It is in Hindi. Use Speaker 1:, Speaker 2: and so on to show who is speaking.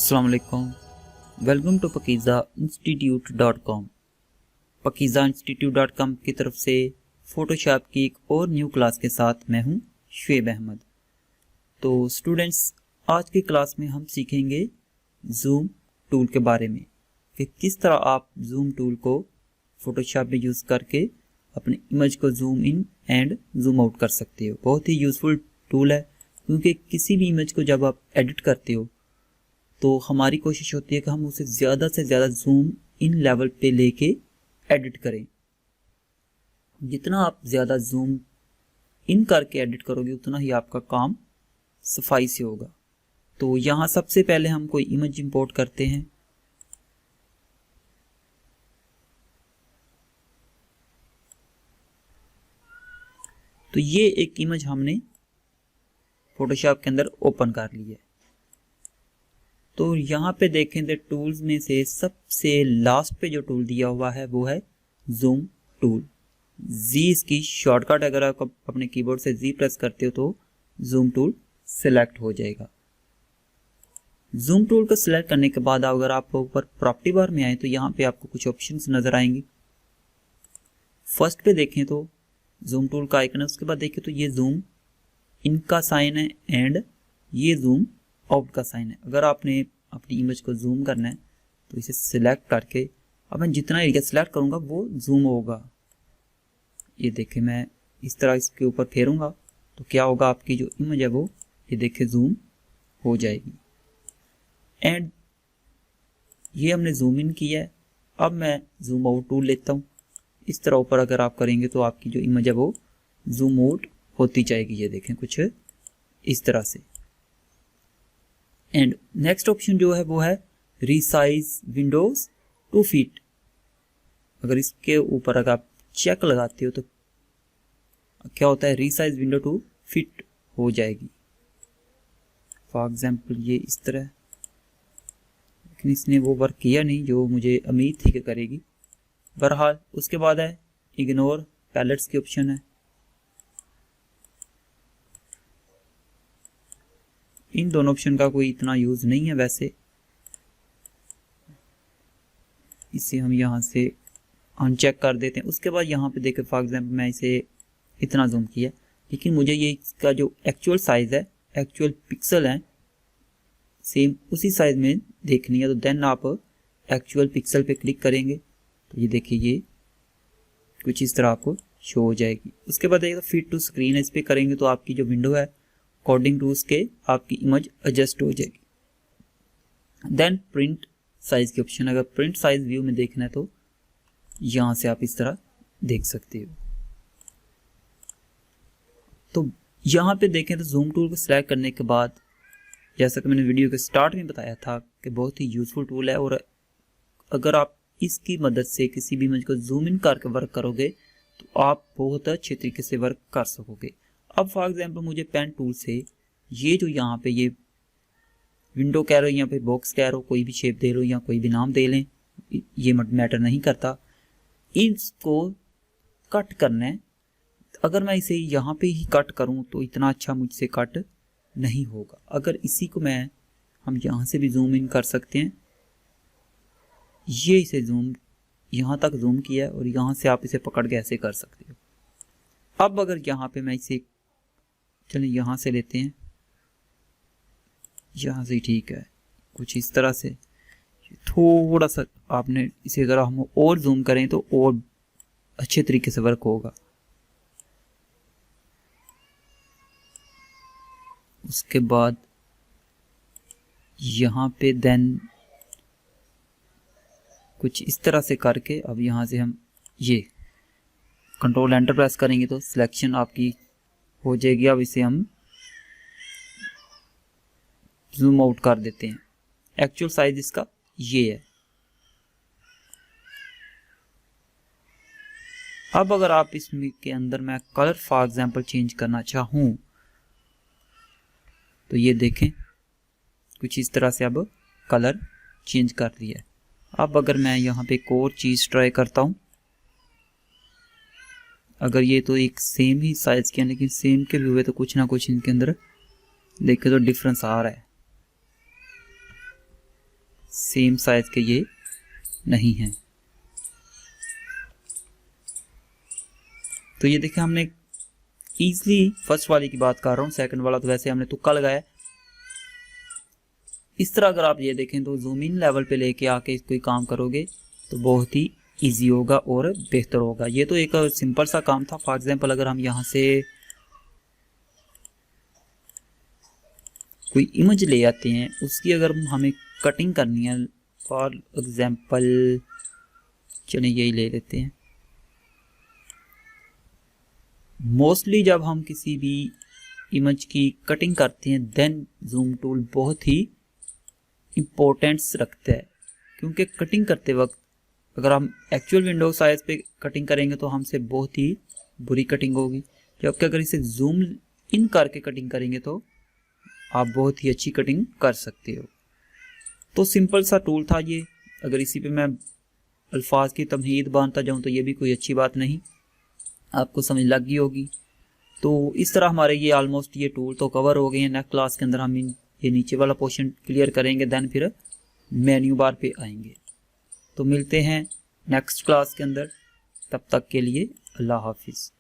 Speaker 1: अस्सलाम वालेकुम। Welcome to pakizainstitute.com। pakizainstitute.com की तरफ से फ़ोटोशॉप की एक और न्यू क्लास के साथ मैं हूं शुएब अहमद। तो स्टूडेंट्स, आज की क्लास में हम सीखेंगे जूम टूल के बारे में कि किस तरह आप जूम टूल को फ़ोटोशॉप में यूज़ करके अपनी इमेज को zoom in and zoom out कर सकते हो। बहुत ही यूज़फुल टूल है, क्योंकि किसी भी इमेज को जब आप एडिट करते हो तो हमारी कोशिश होती है कि हम उसे ज़्यादा से ज़्यादा जूम इन लेवल पे लेके एडिट करें। जितना आप ज़्यादा जूम इन करके एडिट करोगे उतना ही आपका काम सफाई से होगा। तो यहाँ सबसे पहले हम कोई इमेज इंपोर्ट करते हैं। तो ये एक इमेज हमने फोटोशॉप के अंदर ओपन कर ली है। तो यहाँ पे देखें तो टूल्स में से सबसे लास्ट पे जो टूल दिया हुआ है वो है जूम टूल। जी इसकी शॉर्टकट, अगर आप अपने कीबोर्ड से जी प्रेस करते हो तो जूम टूल सिलेक्ट हो जाएगा। जूम टूल को सिलेक्ट करने के बाद अगर आप ऊपर प्रॉपर्टी बार में आए तो यहाँ पे आपको कुछ ऑप्शंस नजर आएंगे। फर्स्ट पे देखें तो जूम टूल का आइकन है, उसके बाद देखें तो ये जूम इन का साइन है एंड ये जूम आउट का साइन है। अगर आपने अपनी इमेज को जूम करना है तो इसे सिलेक्ट करके अब मैं जितना एरिया सिलेक्ट करूंगा वो जूम होगा। ये देखें, मैं इस तरह इसके ऊपर फेरूंगा तो क्या होगा, आपकी जो इमेज है वो ये देखें जूम हो जाएगी। एंड ये हमने जूम इन किया है। अब मैं जूम आउट टूल लेता हूँ। इस तरह ऊपर अगर आप करेंगे तो आपकी जो इमेज है वो जूम आउट होती जाएगी। ये देखें कुछ इस तरह से। एंड नेक्स्ट ऑप्शन जो है वो है रीसाइज विंडोज टू फिट। अगर इसके ऊपर अगर आप चेक लगाते हो तो क्या होता है, रीसाइज विंडो टू फिट हो जाएगी। फॉर एग्जांपल ये इस तरह, लेकिन इसने वो वर्क किया नहीं जो मुझे उम्मीद थी कि करेगी। बहरहाल उसके बाद है इग्नोर पैलेट्स की ऑप्शन है। इन दोनों ऑप्शन का कोई इतना यूज नहीं है वैसे, इसे हम यहाँ से अनचेक कर देते हैं। उसके बाद यहाँ पे देखें, फॉर एग्जांपल मैं इसे इतना जूम किया, लेकिन मुझे ये इसका जो एक्चुअल साइज है, एक्चुअल पिक्सल है, सेम उसी साइज में देखनी है। तो देन आप एक्चुअल पिक्सल पे क्लिक करेंगे तो ये देखिए ये कुछ इस तरह आपको शो हो जाएगी। उसके बाद देखिए फिट टू स्क्रीन है, इस पर करेंगे तो आपकी जो विंडो है अकॉर्डिंग टू उसके आपकी इमेज एडजस्ट हो जाएगी। देन प्रिंट साइज की ऑप्शन, अगर प्रिंट साइज व्यू में देखना है तो यहां से आप इस तरह देख सकते हो। तो यहां पे देखें तो जूम टूल को सिलेक्ट करने के बाद, जैसा कि मैंने वीडियो के स्टार्ट में बताया था कि बहुत ही यूजफुल टूल है, और अगर आप इसकी मदद से किसी भी इमेज को जूम इन करके वर्क करोगे तो आप बहुत अच्छे तरीके से वर्क कर सकोगे। अब फॉर एग्जांपल मुझे पेन टूल से ये जो यहाँ पे ये विंडो कह रहे हो, यहाँ पे बॉक्स कह रहे हो, कोई भी शेप दे लो या कोई भी नाम दे लें, ये मैटर नहीं करता। इसको कट करना है। अगर मैं इसे यहाँ पे ही कट करूँ तो इतना अच्छा मुझसे कट नहीं होगा। अगर इसी को हम यहाँ से भी जूम इन कर सकते हैं। ये इसे जूम यहाँ तक जूम किया है और यहाँ से आप इसे पकड़ के ऐसे कर सकते हो। अब अगर यहाँ पे मैं इसे, चलिए यहाँ से लेते हैं, यहाँ से ठीक है, कुछ इस तरह से थोड़ा सा आपने इसे ज़रा हम और जूम करें तो और अच्छे तरीके से वर्क होगा। उसके बाद यहाँ पे देन कुछ इस तरह से करके अब यहाँ से हम ये कंट्रोल एंटर प्रेस करेंगे तो सिलेक्शन आपकी हो जाएगी। अब इसे हम जूम आउट कर देते हैं। एक्चुअल साइज इसका ये है। अब अगर आप इसमें के अंदर मैं कलर फॉर एग्जांपल चेंज करना चाहूँ तो ये देखें कुछ इस तरह से अब कलर चेंज कर दिया है। अब अगर मैं यहाँ पे एक और चीज़ ट्राई करता हूँ, अगर ये तो एक सेम ही साइज के हैं लेकिन सेम के भी हुए तो कुछ ना कुछ इनके अंदर देखे तो डिफरेंस आ रहा है। सेम साइज के ये नहीं हैं। तो ये देखिए हमने ईजिली, फर्स्ट वाली की बात कर रहा हूँ, सेकंड वाला तो वैसे हमने तुक्का लगाया। इस तरह अगर आप ये देखें तो जूम इन लेवल पे लेके आके कोई काम करोगे तो बहुत ही इजी होगा और बेहतर होगा। ये तो एक सिंपल सा काम था। फॉर एग्जांपल अगर हम यहाँ से कोई इमेज ले आते हैं, उसकी अगर हमें कटिंग करनी है, फॉर एग्जांपल चलिए यही ले लेते हैं। मोस्टली जब हम किसी भी इमेज की कटिंग करते हैं देन जूम टूल बहुत ही इम्पोर्टेंस रखता है, क्योंकि कटिंग करते वक्त अगर हम एक्चुअल विंडो साइज पे कटिंग करेंगे तो हमसे बहुत ही बुरी कटिंग होगी, जबकि अगर इसे जूम इन करके कटिंग करेंगे तो आप बहुत ही अच्छी कटिंग कर सकते हो। तो सिंपल सा टूल था ये। अगर इसी पे मैं अल्फाज की तमहीद बांधता जाऊं तो ये भी कोई अच्छी बात नहीं, आपको समझ लग गई होगी। तो इस तरह हमारे ये ऑलमोस्ट ये टूल तो कवर हो गए हैं। नेक्स्ट क्लास के अंदर हम ये नीचे वाला पोर्शन क्लियर करेंगे, देन फिर मेन्यू बार पे आएंगे। तो मिलते हैं नेक्स्ट क्लास के अंदर, तब तक के लिए अल्लाह हाफिज़।